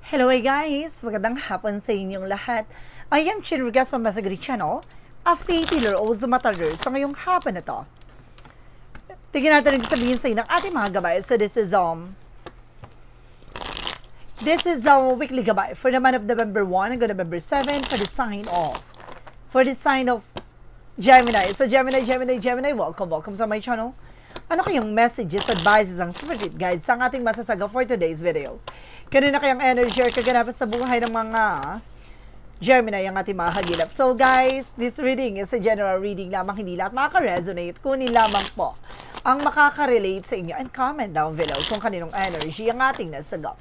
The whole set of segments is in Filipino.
Hello guys! Magandang hapon sa inyong lahat. I am Chin Rugas from Masagri Channel, a faith healer o Zumatarder sa ngayong hapon na to. Tingnan natin ang sabihin sa inyo ng ating mga gabay. So this is weekly gabay for the month of November 1 and November 7 for the sign of Gemini. So Gemini, welcome sa my channel. Ano kayong messages, advices, ang spirit guides ang ating masasaga for today's video? Kanina kayang energy or kaganapan sa buhay ng mga Gemini ang ating mga hagilap. So guys, this reading is a general reading lamang, hindi lahat makaka-resonate. Kunin lamang po ang makaka-relate sa inyo and comment down below kung kaninong energy ang ating nasagot.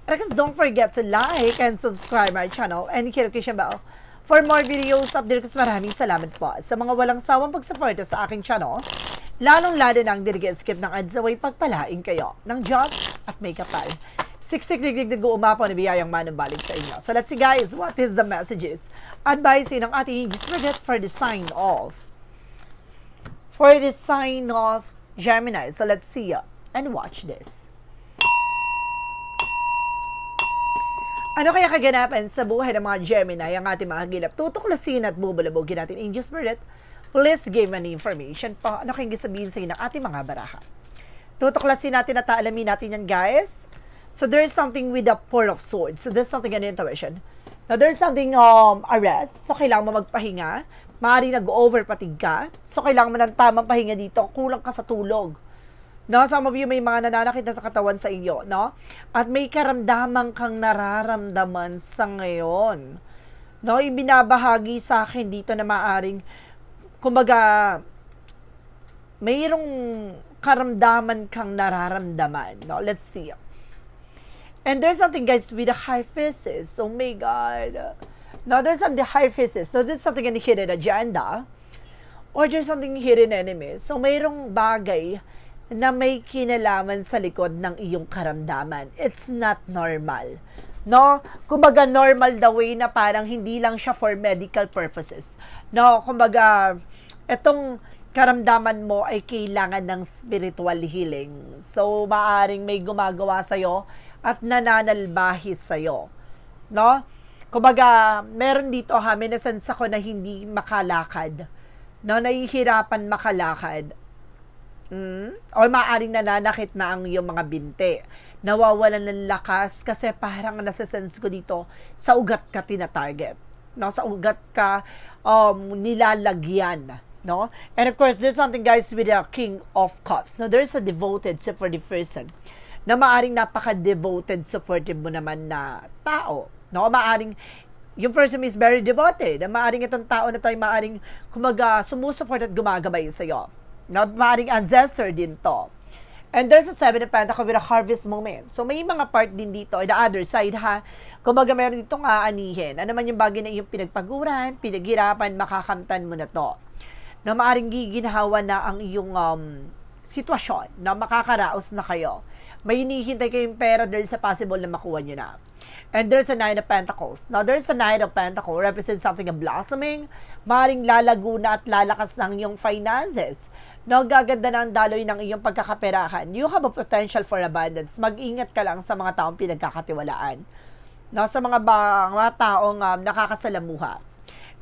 And guys, don't forget to like and subscribe my channel and hit the notification bell for more videos updates. Maraming salamat po sa mga walang sawang pagsuporta sa aking channel. Lalong-lalo nang skip ng ads away pagpalaing kayo ng Diyos at may kapal. Siksik digdig umapaw na biyayang manumbalik sa inyo. So let's see guys, what is the messages? Advising ng ating spirit for the sign of Gemini. So let's see and watch this. Ano kaya kaganapan sa buhay ng mga Gemini ang ating mga hagilap? Tutuklasin at bubulabugin natin Angel Spirit. Please give an information po. Ano kayong sabihin sa inyo ng ating mga baraha? Tutuklasin natin at alamin natin yan guys. So there's something with the Four of Swords. So there's something an intuition. Now there's something arrest. So kailangan mo magpahinga. Maaaring nag-overpatig ka. So kailangan mo ng tamang pahinga dito. Kulang ka sa tulog. No, some of you may mga nananakit na sa katawan sa inyo, no? At may karamdaman kang nararamdaman sa ngayon. No, ibinabahagi sa akin dito na maaring kumbaga mayroong karamdaman kang nararamdaman, no? Let's see. And there's something guys with the high faces. Oh my God. Now there's some the high faces. So there's something in the hidden agenda. Or there's something hidden enemies. So mayroong bagay na may kinalaman sa likod ng iyong karamdaman. It's not normal. No? Kumbaga normal the way na parang hindi lang siya for medical purposes. No? Kumbaga, etong karamdaman mo ay kailangan ng spiritual healing. So, maaring may gumagawa sa'yo at nananalbahis sa'yo. No? Kumbaga, meron dito minasense ako na hindi makalakad. No? Nahihirapan makalakad. O maaaring nananakit na ang iyong mga binte. Nawawalan ng lakas kasi parang nasasense ko dito, sa ugat ka tinatarget. No? Sa ugat ka nilalagyan. No? And of course, there's something guys with the King of Cups. Now, there's a devoted for the person na maaring napaka-devoted, supportive mo naman na tao. No? Maaring, yung person is very devoted. Maaring itong tao na tayo maaring kumaga sumusupport at gumagabay sa'yo. No? Maaring ancestor din to. And there's a Seven of Pentacles with a harvest moment. So, may mga part din dito, the other side ha, kumaga meron ditong aanihin. Ano man yung bagay na iyong pinagpaguran, pinaghirapan, makakamtan mo na to. Na maaring giginhawa na ang iyong sitwasyon, na makakaraos na kayo. May hinihintay kayong pera dahil sa possible na makuha nyo na. And there's a Nine of Pentacles. Now, there's a Nine of Pentacles represents something of blossoming. Maring lalago na at lalakas ng iyong finances. No, gaganda na ang daloy ng iyong pagkakaperahan. You have a potential for abundance. Mag-ingat ka lang sa mga taong pinagkakatiwalaan. No, sa mga taong nakakasalamuha.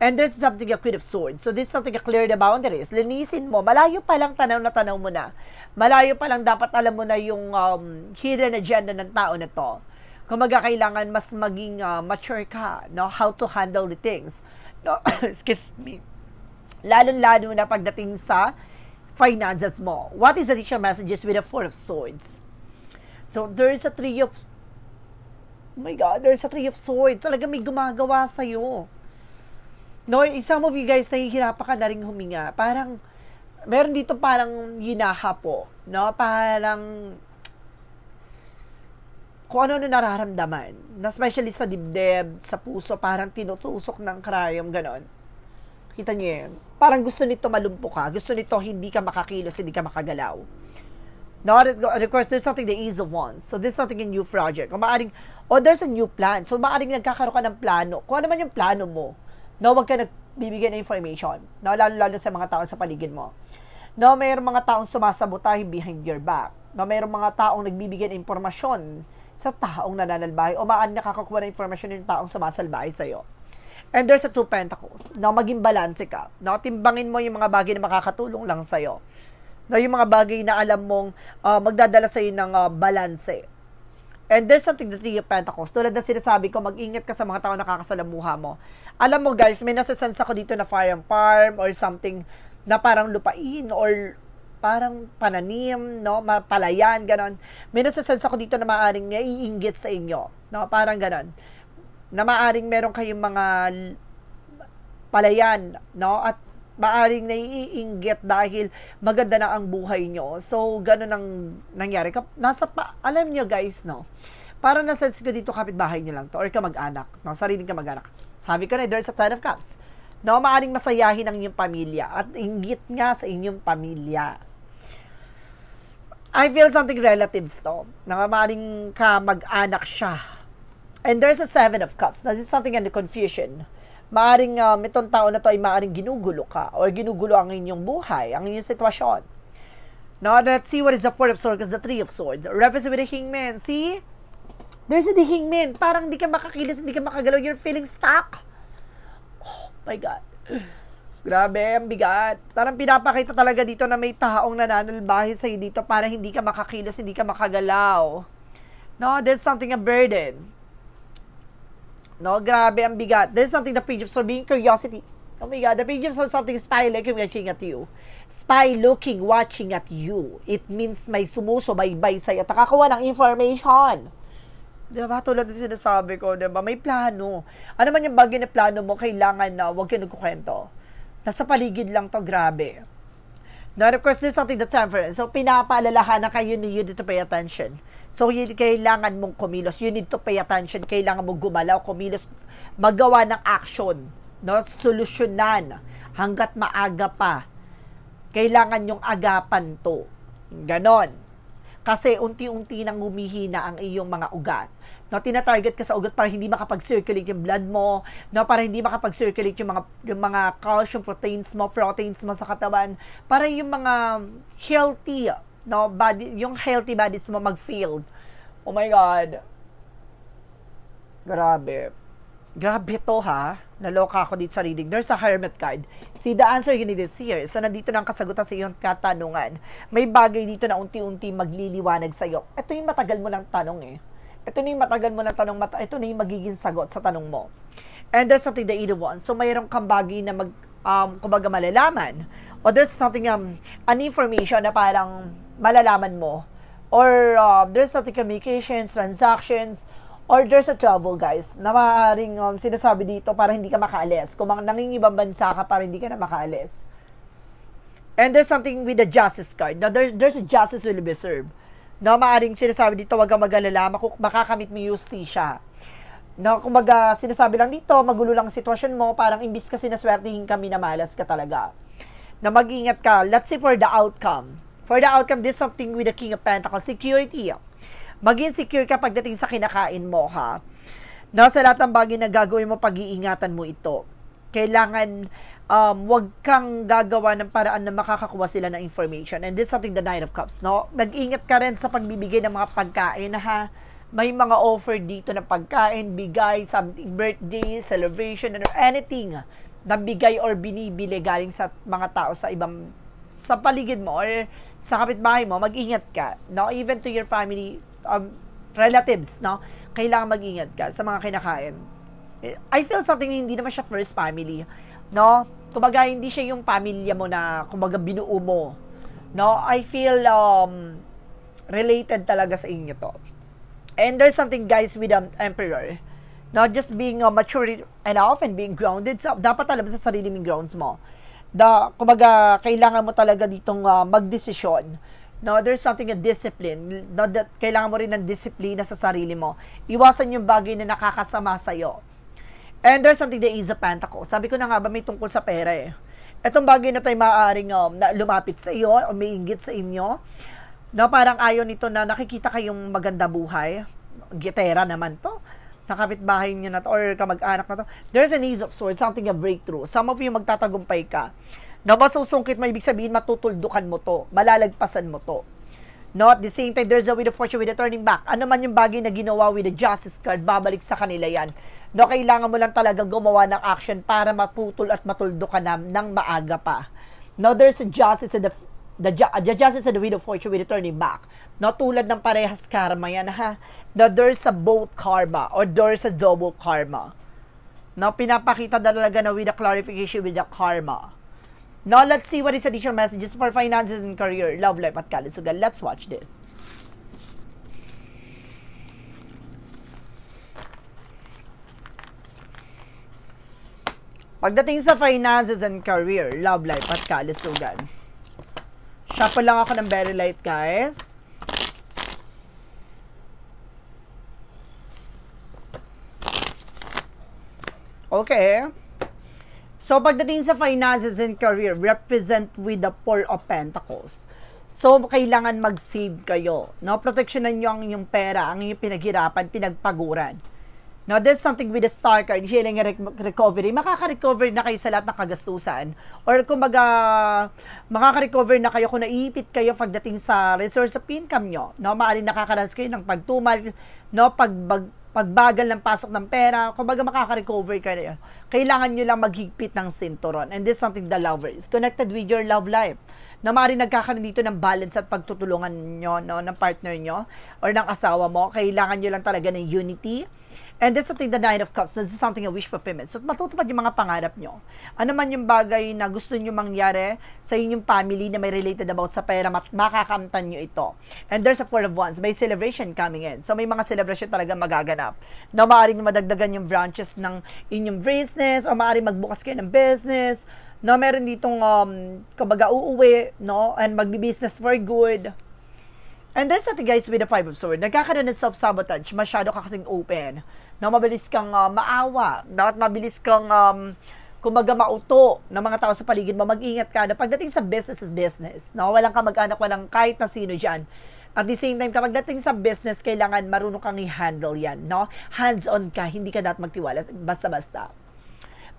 And there's something a Queen of Swords. So this is something a clear the boundaries. Linisin mo. Malayo pa lang tanaw mo na. Malayo pa lang dapat alam mo na yung hidden agenda ng tao na to. Kumaga kailangan mas maging mature ka, no? How to handle the things. No? Excuse me. Lalo-lalo na pagdating sa finances mo. What is the additional messages with the Four of Swords? So there's a Three of Oh my God, there's a Three of Swords. Talaga may gumagawa sa'yo. No, some of you guys nahihirapan ka na rin huminga. Parang meron dito parang hinahapo, no? Parang kung ano nararamdaman. Na especially sa dibdib, sa puso, parang tinutusok ng cryom, ganon. Kita niyo yun? Parang gusto nito malumpo ka. Gusto nito hindi ka makakilos, hindi ka makagalaw. No, of course, there's something the Ease of Wands. So, there's something a new project. There's a new plan. So, maaring nagkakaroon ka ng plano. Kung ano man yung plano mo, no, wag ka nagbibigay ng information. No, lalo sa mga tao sa paligid mo. No, mayroong mga taong sumasabotahe behind your back. No, mayroong mga taong nagbibigay ng impormasyon sa taong nananalbahe o maaari nakakakuha ng informasyon yung taong sumasalbahe sa'yo. And there's a two pentacles. No, maging balanse ka. No, timbangin mo yung mga bagay na makakatulong lang sa'yo. No, yung mga bagay na alam mong magdadala sa'yo ng balanse. And there's something, the Three of Pentacles. Tulad na sinasabi ko, mag-ingat ka sa mga tao nakakasalamuha mo. Alam mo guys, may nasasense ako dito na farm or something na parang lupain or parang pananim, no? Palayan, ganon. May nasasense ako dito na maaaring naiinggit sa inyo. No? Parang ganon. Na maaaring meron kayong mga palayan, no? At maaaring naiinggit dahil maganda na ang buhay nyo. So, ganon ang nangyari. Alam nyo guys, no? Parang nasense ko dito kapitbahay nyo lang to or kamag-anak. No? Sariling kamag-anak. Sabi ko na, there's a Ten of Cups. No? Maaaring masayahin ang inyong pamilya at inggit nga sa inyong pamilya. I feel something relatives to. Na maaaring kamag-anak siya. And there's a Seven of Cups. This is something in the confusion. Maaring itong tao na to ay maaring ginugulo ka or ginugulo ang inyong buhay, ang inyong sitwasyon. Now, let's see what is the Four of Swords, the Three of Swords. Represent with the Hangman. See? There's the Hangman. Parang hindi ka makakilos, hindi ka makagalaw. You're feeling stuck. Oh my God. Grabe, ang bigat. Parang pinapakita talaga dito na may taong nananalbahe sa'yo dito para hindi ka makakilos, hindi ka makagalaw. No, there's something a burden. No, grabe, ang bigat. There's something the Page of Swords, being curiosity. Oh my God, the Page of Swords, something spy looking, watching at you. Spy looking, watching at you. It means may sumusubaybay sa'yo at nakakawa ng information. Diba? Tulad na sinasabi ko, diba? May plano. Ano man yung bagay na plano mo, kailangan na huwag ka nagkukwento. Nasa paligid lang to, grabe. Now, of course, there's something the Temperance. So, pinapaalalahan na kayo ni you need to pay attention. So, kailangan mong kumilos. You need to pay attention. Kailangan mong gumalaw, kumilos, magawa ng action. No? Solusyonan. Hanggat maaga pa. Kailangan yung agapan to. Ganon. Kasi unti-unti nang humihina ang iyong mga ugat. No, tina-target ka sa ugat para hindi makapag-circulate yung blood mo, no, para hindi makapag-circulate yung mga calcium proteins mo sa katawan, para yung mga healthy, no, body, yung healthy bodies mo mag-feel. Oh my God. Grabe. Grabe to ha. Naloka ako dito sa reading. There's a Hermit card. See, the answer you need is here. So, nandito na ang kasagutan sa iyong katanungan. May bagay dito na unti-unti magliliwanag sa iyo. Ito yung matagal mo ng tanong eh. Ito na yung matagal mo ng tanong, ito na yung magiging sagot sa tanong mo. And there's something the Eight of Wands. So, mayroong kang bagay na kumbaga malalaman. Or there's something, an information na parang malalaman mo. Or there's something communications, transactions, or there's a travel, guys, na maaaring sinasabi dito para hindi ka makaalis. Kung nangingibang bansa ka para hindi ka na makaalis. And there's something with the Justice card. Now, there's a justice will be served. No, maaaring sinasabi dito, wag kang mag-alala, makakamit mo yung justisya. No, kumbaga, sinasabi lang dito, magulo lang ang sitwasyon mo, parang imbis kasi naswertihin kami na malas ka talaga. Na mag-ingat ka. Let's see for the outcome. For the outcome, this is something with the King of Pentacles, security. Maging secure ka pagdating sa kinakain mo, ha? No, sa lahat ng bagay na gagawin mo, pag-iingatan mo ito. Kailangan, wag kang gagawa ng paraan na makakakuha sila ng information. And this is something the Nine of Cups, no? Mag-ingat ka rin sa pagbibigay ng mga pagkain, ha? May mga offer dito na pagkain, bigay, something, birthday, celebration, or anything na bigay or binibili galing sa mga tao sa ibang, sa paligid mo or sa kapitbahay mo, mag-ingat ka, no? Even to your family, relatives, no? Kailangan mag-ingat ka sa mga kinakain. I feel something, hindi naman siya first family, no? Kumbaga, hindi siya yung pamilya mo na, kumbaga, binuo mo, no? I feel, related talaga sa inyo to. And there's something, guys, with Emperor, not just being mature enough and being grounded, so, dapat alam sa sarili mong grounds mo. Kumbaga, kailangan mo talaga ditong magdesisyon. No, there's something a discipline. No, that kailangan mo rin ng disiplina sa sarili mo. Iwasan yung bagay na nakakasama sa'yo. And there's something the Ace of Pentacles. Sabi ko na nga ba may tungkol sa pera eh. Itong bagay na tayo maaaring lumapit sa iyo o may inggit sa inyo. No, parang ayaw nito na nakikita kayong maganda buhay. Gitera naman to. Nakapitbahay niyo na to or kamag-anak na to. There's an Ace of Swords, something a breakthrough. Some of you magtatagumpay ka. Na masusungkit mo, ibig sabihin matutuldukan mo to, malalagpasan mo to. No, at the same time, there's a Wheel of Fortune with a turning back. Ano man yung bagay na ginawa with the Justice card, babalik sa kanila yan. No, kailangan mo lang talaga gumawa ng action para maputol at matuldo ka na ng maaga pa. No, there's a Justice and the Justice and the Wheel of Fortune with a turning back. No, tulad ng parehas karma yan, ha. No, there's a both karma or there's a double karma. No, pinapakita na talaga na with a clarification with the karma. Now, let's see what is additional messages for finances and career, love life at kalusugan. Let's watch this. Pagdating sa finances and career, love life at kalusugan. Shuffle lang ako ng very light, guys. Okay. So, pagdating sa finances and career, represent with the Four of Pentacles. So, kailangan mag-save kayo. No? Proteksyonan nyo ang inyong pera, ang inyong pinaghirapan, pinagpaguran. No, there's something with the Star card, healing and recovery. Makaka-recover na kayo sa lahat ng kagastusan. Or kumbaga, makaka-recover na kayo kung naiipit kayo pagdating sa resource of income nyo. No, maaaring nakakaranas kayo ng pagtumal, no, pagbagal ng pasok ng pera, kumbaga makaka-recover kayo. Kailangan nyo lang maghigpit ng sinturon. And this is something the lover is connected with your love life. Na maaaring nagkakaroon dito ng balance at pagtutulungan nyo, no, ng partner nyo or ng asawa mo. Kailangan nyo lang talaga ng unity. And this is something the Nine of Cups. This is something a wish fulfillment. So, matutupad yung mga pangarap nyo. Ano man yung bagay na gusto nyo mangyari sa inyong family na may related about sa pera, makakamtan nyo ito. And there's a Four of Wands. May celebration coming in. So, may mga celebration talaga magaganap. Na maaaring madagdagan yung branches ng inyong business o maaaring magbukas kayo ng business. No, meron ditong, kumbaga, uuwi, no, and magbi-business for good. And there's something, guys, with the Five of Swords. Nagkakaroon ng self-sabotage. Masyado ka kasing open. No, mabilis kang maawa. No, at mabilis kang, kumbaga, mauto ng mga tao sa paligid mo. Mag-ingat ka. Na pagdating sa business is business. No, walang kamag-anak, walang kahit na sino dyan. At the same time, kapag dating sa business, kailangan marunong kang i-handle yan. No? Hands-on ka. Hindi ka dapat magtiwala. Basta-basta.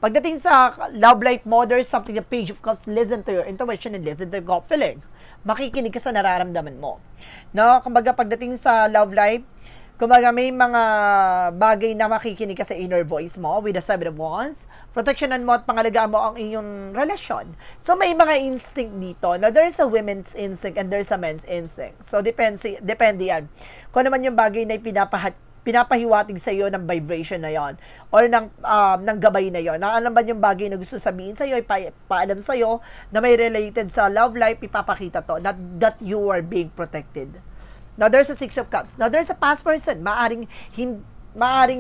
Pagdating sa love life mo, there's something the Page of Cups, listen to your intuition and listen to your gut feeling. Makikinig ka sa nararamdaman mo. No? Kumbaga, pagdating sa love life, kumbaga may mga bagay na makikinig ka sa inner voice mo with the Seven of Wands. Protectionan mo at pangalagaan mo ang iyong relasyon. So, may mga instinct dito. Now, there's a women's instinct and there's a men's instinct. So, depende yan. Kung naman yung bagay na pinapahiwatig sa iyo ng vibration na yon or ng gabay na yon. Alam ba yung bagay na gusto sabihin sa iyo, paalam sa iyo na may related sa love life, ipapakita to that you are being protected. Now, there's a Six of Cups. Now, there's a past person. Maaring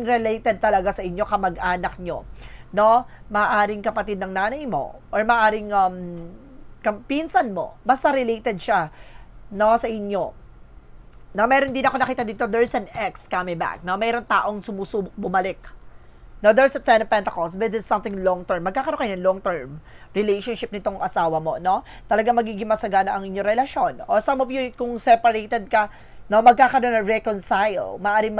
related talaga sa inyo, kamag-anak nyo. No? Maaring kapatid ng nanay mo or maaring pinsan mo. Basta related siya, no, sa inyo. Now, meron din ako nakita dito, there's an ex coming back. Now, meron taong sumusubok bumalik. Now, there's a Ten of Pentacles, but it's something long-term. Magkakaroon kayo ng long-term relationship nitong asawa mo, no? Talaga magiging masagana ang inyong relasyon. O some of you, kung separated ka, no, magkakaroon ng reconcile. Maaaring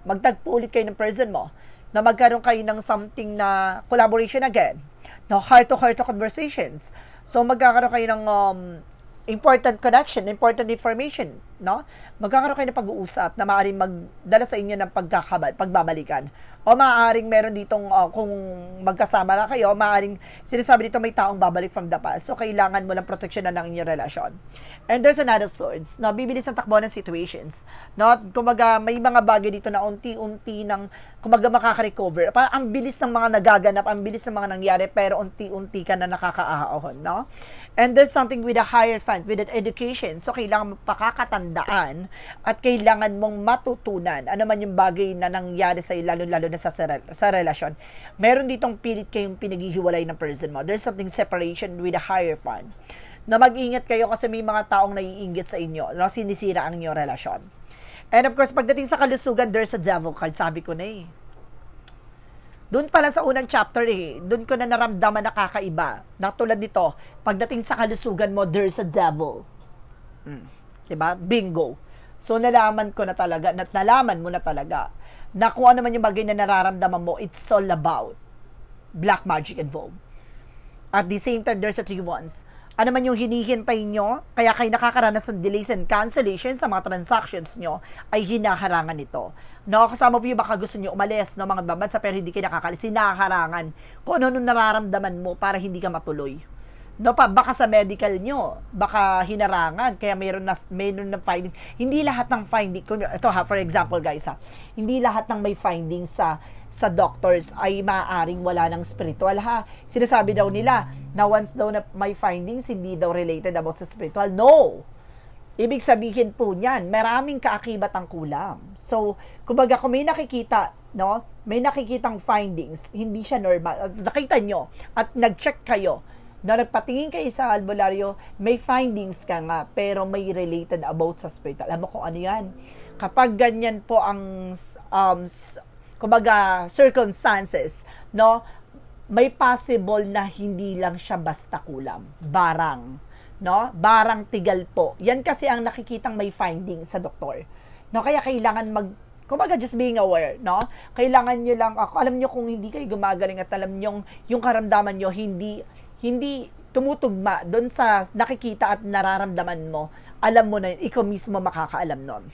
magtagpo ulit kayo ng person mo. Na magkaroon kayo ng something na collaboration again. No, heart-to-heart conversations. So, magkakaroon kayo ng important connection, important information, no? Magkakaroon kayo ng pag-uusap na maaaring magdala sa inyo ng pagbabalikan. O maaaring meron ditong, kung magkasama na kayo, maaaring sinasabi dito may taong babalik from the past. So, kailangan mo lang proteksyonan ng inyong relasyon. And there's a Knight of Swords, no? Bibilis ang takbo ng situations. No? Kumaga, may mga bagay dito na unti-unti ng, kumaga, makaka-recover. Ang bilis ng mga nagaganap, ang bilis ng mga nangyari, pero unti-unti ka na nakakaahon, no? And there's something with a higher fund, with an education. So, kailangan mo pakakatandaan at kailangan mong matutunan. Ano man yung bagay na nangyari sa'yo, lalo-lalo na sa relasyon. Meron ditong pilit kayong pinaghihiwalay ng person mo. There's something separation with a higher fund. Na mag-ingat kayo kasi may mga taong naiinggit sa inyo. No? Sinisira ang inyong relasyon. And of course, pagdating sa kalusugan, there's a devil card. Sabi ko na eh. Doon pala sa unang chapter doon ko na naramdaman na kakaiba. Na tulad nito, pagdating sa kalusugan mo, there's a devil. Diba? Bingo. So, nalaman mo na talaga, na kung ano man yung bagay na nararamdaman mo, it's all about black magic involved. At the same time, there's a Three of Wands. ano man yung hinihintay nyo, kaya kayo nakakaranas ng delays and cancellation sa mga transactions nyo, ay hinaharangan ito. No, kasama po yung baka gusto nyo umalis, no, mga babansa, pero hindi kayo nakakalis, hinaharangan kung ano nararamdaman mo para hindi ka matuloy. No, baka sa medical nyo, baka hinarangan, kaya mayroon na finding. Hindi lahat ng finding, ito ha, for example guys ha, hindi lahat ng may findings sa doctors ay maaaring wala ng spiritual ha. Sinasabi daw nila na once daw na may findings, hindi daw related about sa spiritual. No! Ibig sabihin po niyan, maraming kaakibat ang kulam. So, kumbaga kung may nakikita, no, may nakikitang findings, hindi siya normal. Nakita nyo at nag-check kayo, na nagpatingin kayo sa albularyo, may findings ka nga, pero may related about sa spiritual. Alam mo kung ano yan? Kapag ganyan po ang kumbaga circumstances, no, may possible na hindi lang siya basta kulam, barang, no, barang tigal po. Yan kasi ang nakikitang may findings sa doktor, no, kaya kailangan kumbaga just being aware, no, kailangan nyo lang, alam nyo kung hindi kayo gumagaling at alam nyo yung karamdaman nyo hindi tumutugma doon sa nakikita at nararamdaman mo, alam mo na ikaw mismo makakaalam nun.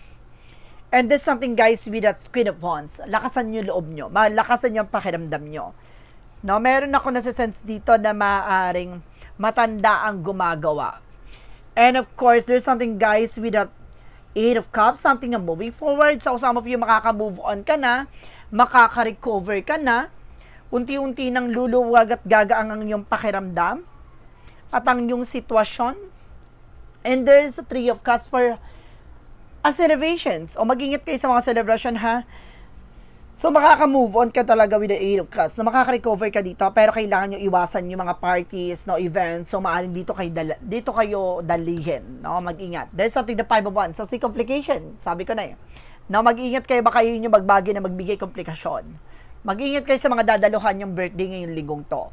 And there's something guys with that Queen of Wands. Lakasan nyo loob nyo. Malakasan nyo ang pakiramdam nyo. No, meron ako nasa-sense dito na maaaring matanda ang gumagawa. And of course, there's something guys with that Eight of Cups. Something na moving forward. So, some of you makaka-move on ka na. Makaka-recover ka na. Unti-unti nang luluwag at gagaang ang iyong pakiramdam. At ang iyong sitwasyon. And there's a Three of Cups for celebrations. O mag-ingat kayo sa mga celebration ha. So makaka-move on ka talaga with the Eight of Cups. So makaka-recover ka dito, pero kailangan nyo iwasan yung mga parties, no, events. So maaaring dito kayo dalihin, no, mag-ingat. There's something the Five of Wands. So si complication, sabi ko na eh. No, mag-ingat kayo, baka yun yung magbagi na magbigay komplikasyon. Mag-ingat kayo sa mga dadaluhan yung birthday ngayong linggong to.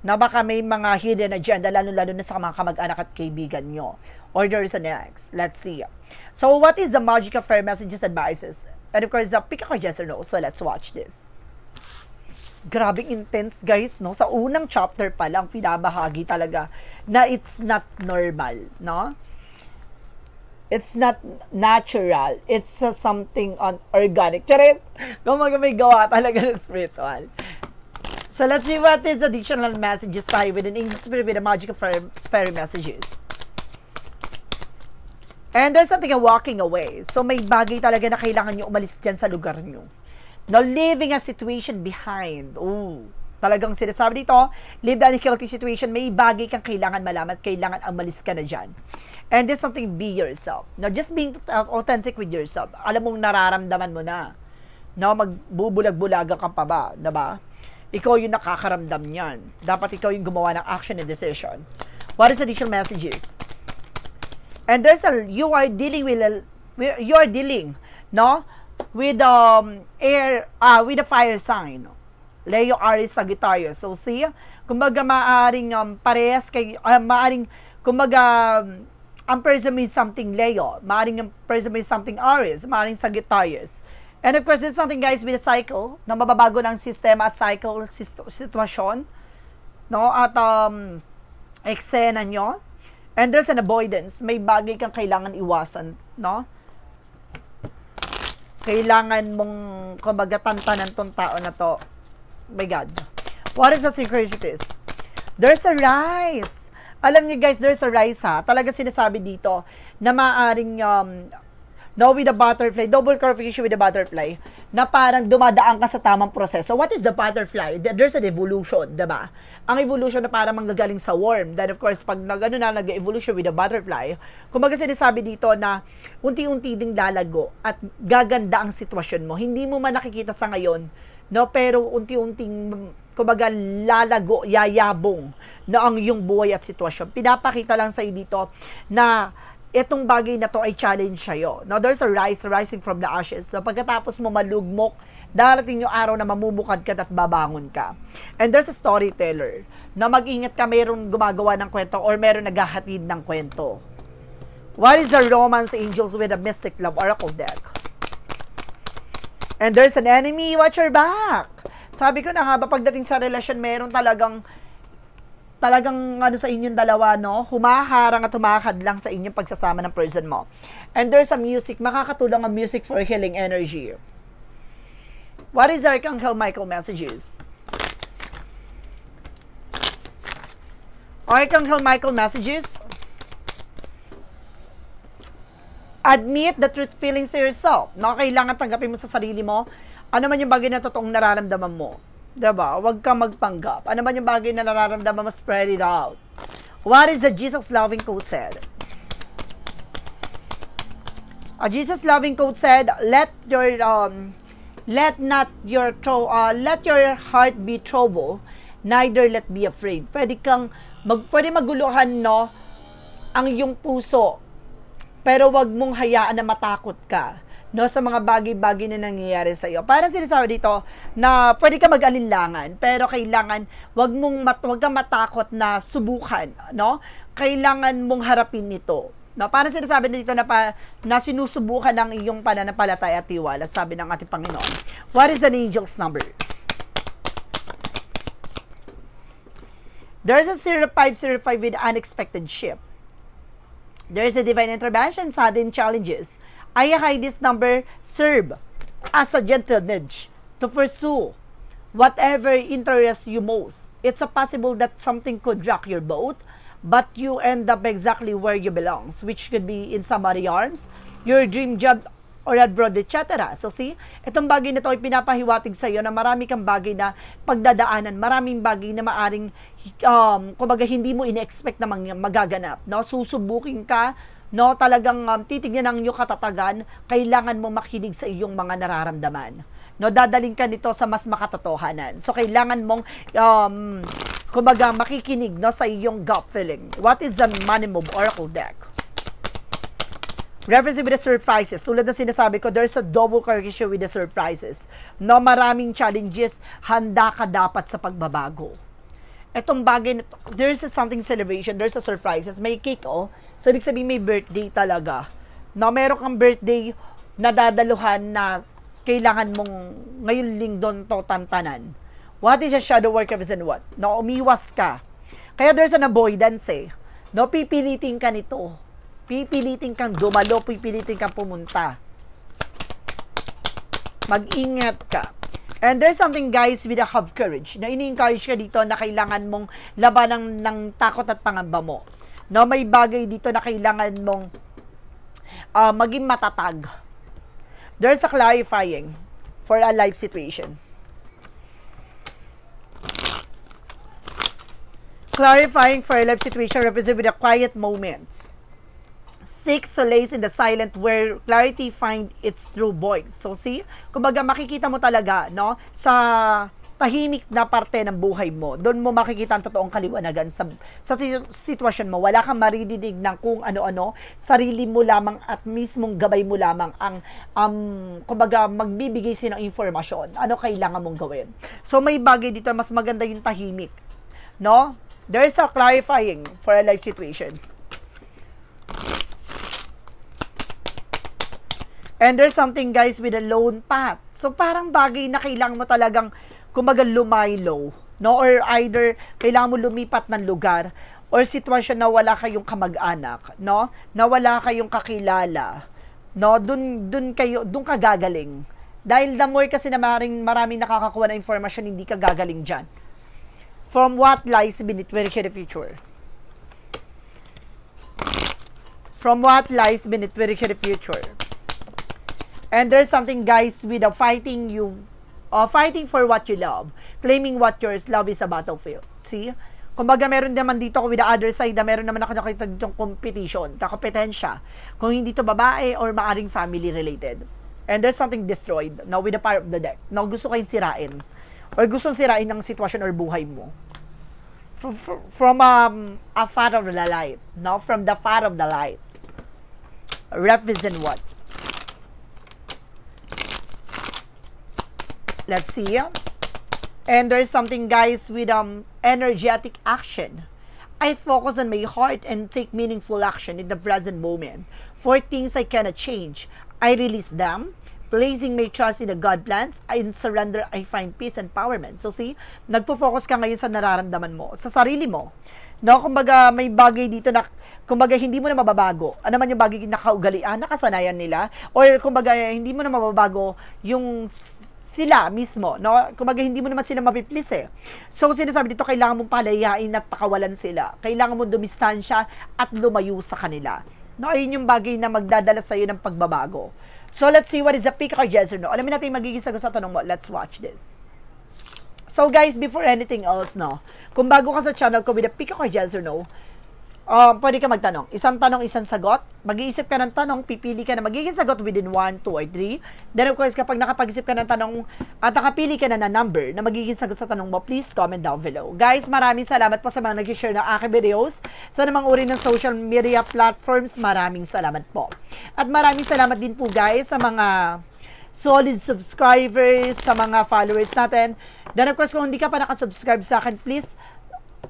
Na baka may mga hidden agenda, lalo-lalo na sa mga kamag-anak at kaibigan nyo. Or there is an ex. Let's see. So, what is the magic of fair messages advices? And of course, pick a card, yes or no. So, let's watch this. Grabing intense, guys, no? Sa unang chapter pa lang, pinabahagi talaga na it's not normal, no? It's not natural. It's something organic. Charis! Kumaga may gawa talaga ng spiritual. So, let's see what is additional messages tayo with an English spirit with the magic of fairy messages. And there's something walking away. So, may bagay talaga na kailangan nyo umalis dyan sa lugar nyo. No, leaving a situation behind. Ooh, talagang sinasabi dito, leave the difficult situation. May bagay kang kailangan malaman at kailangan umalis ka na dyan. And there's something, be yourself. No, just being authentic with yourself. Alam mong nararamdaman mo na. No, magbubulag-bulaga ka pa ba? Diba? Ikaw yung nakakaramdam niyan. Dapat ikaw yung gumawa ng action and decisions. What is additional messages? And there's you are dealing, no, with with the fire sign. Leo, Aries, Sagittarius. So see, kumbaga maaring parehas kay maaring kumbaga ang person may something Leo, maaring ang person may something Aries, maaring Sagittarius. And of course, there's something guys with a cycle, na mababago ng sistema at cycle, sitwasyon, no, at eksena nyo. And there's an avoidance. May bagay kang kailangan iwasan, no? Kailangan mong, kumbaga, tantanan tong tao na to. My God. What is the synchronicities? There's a rise. Alam niyo guys, there's a rise ha. Talaga sinasabi dito na maaring no, with the butterfly, double clarification with the butterfly, na parang dumadaan ka sa tamang proseso. What is the butterfly? There's an evolution, diba? Ang evolution na parang manggagaling sa worm. Then of course, pag nag-evolution with the butterfly, kumbaga sinasabi dito na unti-unti ding lalago at gaganda ang sitwasyon mo. Hindi mo man nakikita sa ngayon, no, pero unti-unting kumbaga lalago, yayabong na ang iyong buhay at sitwasyon. Pinapakita lang sa iyo dito na itong bagay na to ay challenge sa'yo. Now, there's a rising from the ashes. So, pagkatapos mo malugmok, darating yung araw na mamumukad ka at babangon ka. And there's a storyteller na mag-ingat ka, mayroong gumagawa ng kwento or mayroong naghahatid ng kwento. What is the romance angels with a mystic love oracle deck? And there's an enemy, watch your back. Sabi ko na nga ba, pagdating sa relasyon, mayroong talagang talagang ano sa inyong dalawa, no? Humaharang at humakad lang sa inyong pagsasama ng person mo. And there's a music, makakatulong ang music for healing energy. What is Archangel Michael messages? Archangel Michael messages. Admit the truth feelings to yourself. No, kailangan tanggapin mo sa sarili mo ano man yung bagay na totoong nararamdaman mo. Diba? Huwag kang magpanggap. Ano man yung bagay na nararamdaman mo, spread it out. What is the Jesus loving quote said? A Jesus loving quote said, let your heart be troubled, neither let be afraid. Pwede maguluhan, no, ang iyong puso, pero wag mong hayaan na matakot ka, no, sa mga bagay-bagay na nangyayari sa iyo. Parang sinasabi dito na pwede ka mag-alinlangan, pero kailangan wag kang matakot na subukan, no? Kailangan mong harapin ito. No, parang sinasabi dito na sinusubukan ng iyong pananampalataya at tiwala, sabi ng ating Panginoon. What is an angel's number? There's a 0505 with unexpected shift. There's a divine intervention, sudden challenges. I hide this number serve as a gentle nudge to pursue whatever interests you most. It's a possible that something could rock your boat, but you end up exactly where you belong, which could be in somebody's arms, your dream job, or abroad, etc. So see, itong bagay na ito ay pinapahiwatig sa iyo na marami kang bagay na pagdadaanan, maraming bagay na maaring kumbaga hindi mo ine-expect na magaganap, no? Susubukin ka, no? Talagang titignan ang iyong katatagan, kailangan mo makinig sa iyong mga nararamdaman. No, dadaling ka nito sa mas makatotohanan. So kailangan mong kumbaga makikinig, no, sa iyong gut feeling. What is the money move oracle deck? Reference with the surprises. Tulad na sinasabi ko, there's a double correction with the surprises. No, maraming challenges, handa ka dapat sa pagbabago. Etong bagay na there's a something celebration, there's a surprises. May cake, oh. So, ibig sabihin may birthday talaga. No, meron kang birthday na dadaluhan na kailangan mong ngayon lingdon to tantanan. What is a shadow work represent what? No, umiwas ka. Kaya there's an avoidance, eh. No, pipilitin ka nito. Pipilitin kang dumalo, pipilitin kang pumunta. Mag-ingat ka. And there's something, guys, with a have courage. Na ini-encourage ka dito na kailangan mong labanan ng takot at pangamba mo. No, may bagay dito na kailangan mong maging matatag. There's a clarifying for a life situation. Clarifying for a life situation represents with a quiet moments. Seek solace in the silent where clarity find its true voice. So see, kumbaga makikita mo talaga, no, sa tahimik na parte ng buhay mo. Doon mo makikita ang totoong kaliwanagan sa sitwasyon mo. Wala kang maririnig ng kung ano-ano, sarili mo lamang at mismong gabay mo lamang ang kumbaga magbibigay sila ng informasyon. Ano kailangan mong gawin. So may bagay dito mas maganda yung tahimik, no? There is a clarifying for a life situation. And there's something, guys, with a lone path. So, parang bagay na kailangan mo talagang, kumbaga, lumaylo, no? Or either, kailangan mo lumipat ng lugar, or sitwasyon na wala kayong kamag-anak, no? Na wala kayong kakilala, no? Dun ka gagaling. Dahil the more kasi na maraming nakakakuha na information, hindi ka gagaling dyan. From what lies beneath very the future. From what lies beneath very the future. And there's something, guys, with a fighting for what you love, claiming what yours, love is a battlefield. See? Kumbaga, meron naman dito with the other side, na meron naman ako nakita ditong competition, kompetensya. Kung hindi to babae or maaring family related. And there's something destroyed, now with the power of the deck. Now, gusto kayong sirain. Or gustong sirain ng sitwasyon or buhay mo. From a far of the light. No? From the far of the light. Represent what? Let's see. And there's something, guys, with energetic action. I focus on my heart and take meaningful action in the present moment. For things I cannot change, I release them. Placing my trust in the God plans, in surrender, I find peace and empowerment. So see, nagpo-focus ka ngayon sa nararamdaman mo, sa sarili mo. No, kumbaga may bagay dito na kumbaga hindi mo na mababago. Ano man yung bagay na kaugalian, nakasanayan nila, or kumbaga hindi mo na mababago yung sila mismo, no? Kumbaga hindi mo naman sila mapiplease eh. So sinasabi dito, kailangan mong palayain at pakawalan sila. Kailangan mo dumistansya at lumayo sa kanila. No, ayun yung bagay na magdadala sa iyo ng pagbabago. So, let's see what is the pick or yes or no. Alamin natin yung magiging sagot sa tanong mo. Let's watch this. So, guys, before anything else, no, kung bago ka sa channel ko with a pick or yes or no, pwede ka magtanong. Isang tanong, isang sagot. Mag-iisip ka ng tanong, pipili ka na magiging sagot within 1, 2, or 3. Then, of course, kapag nakapag-isip ka ng tanong at nakapili ka na number na magiging sagot sa tanong mo, please comment down below. Guys, maraming salamat po sa mga nag-share ng aking videos sa namang uri ng social media platforms. Maraming salamat po. At maraming salamat din po, guys, sa mga solid subscribers, sa mga followers natin. Then, of course, kung hindi ka pa nakasubscribe sa akin, please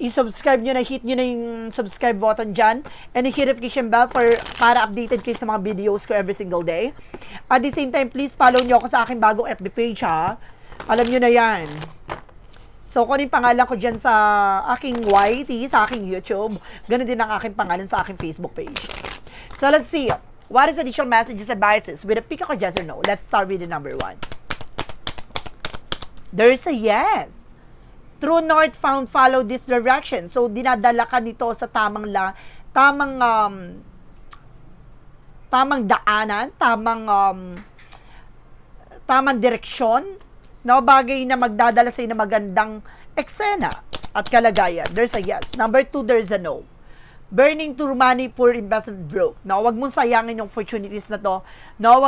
i-subscribe nyo na, hit nyo na yung subscribe button dyan, and hit notification bell para updated kayo sa mga videos ko every single day. At the same time, please follow nyo ako sa aking bagong FB page, ha. Alam nyo na yan. So, kung yung pangalan ko dyan sa aking YT, sa aking YouTube, ganun din ang aking pangalan sa aking Facebook page. So, let's see. What is additional messages, advices with a pick or yes or no? Let's start with the number 1. There's a yes. True north found, follow this direction. So, dinadala ka nito sa tamang daanan, tamang direksyon, no, bagay na magdadala sa iyo ng magandang eksena at kalagayan. There's a yes. Number 2, there's a no. Burning through money, poor investment, broke. No, wag mong sayangin yung opportunities na to. No,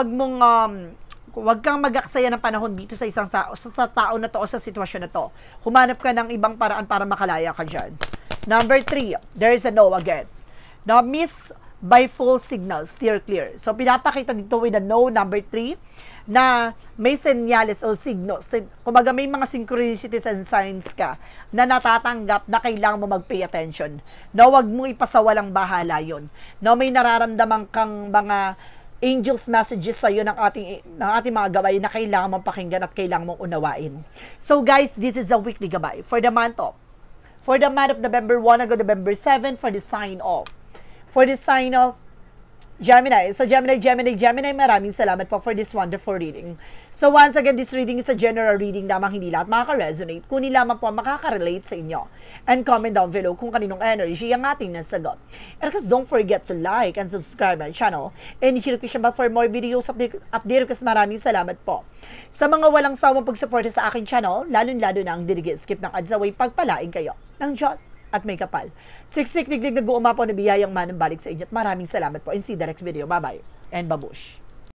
wag kang mag-aksaya ng panahon dito sa isang tao, sa tao na to o sa sitwasyon na to. Humanap ka ng ibang paraan para makalaya ka dyan. Number 3, there is a no again. Now, miss by false signals, steer clear. So, pinapakita dito with a no, number 3, na may senyales o signals. Kumbaga, may mga synchronicities and signs ka na natatanggap na kailangan mo mag-pay attention. No, wag mo ipasawalang bahala yun. No, may nararamdaman kang mga angels messages sa iyo ng ating mga gabay na kailangan mong pakinggan at kailangan mong unawain. So guys, this is a weekly gabay for the month of November 1 hanggang November 7 for the sign of Gemini. So Gemini, maraming salamat po for this wonderful reading. So once again, this reading is a general reading lamang, hindi lahat makaka-resonate, kunin lamang po ang makaka-relate sa inyo. And comment down below kung kaninong energy ang ating nasagot. And of course, don't forget to like and subscribe my channel. And hit notification bell for more videos update kasi maraming salamat po. Sa mga walang sawang pagsuporta sa aking channel, lalo-lalo na ang skip ng ads away, pagpalain kayo ng Diyos at may kapal. Siksik, digdig, nag-uumapaw na biyayang manang balik sa inyo. At maraming salamat po. And see the next video. Bye-bye. And babush.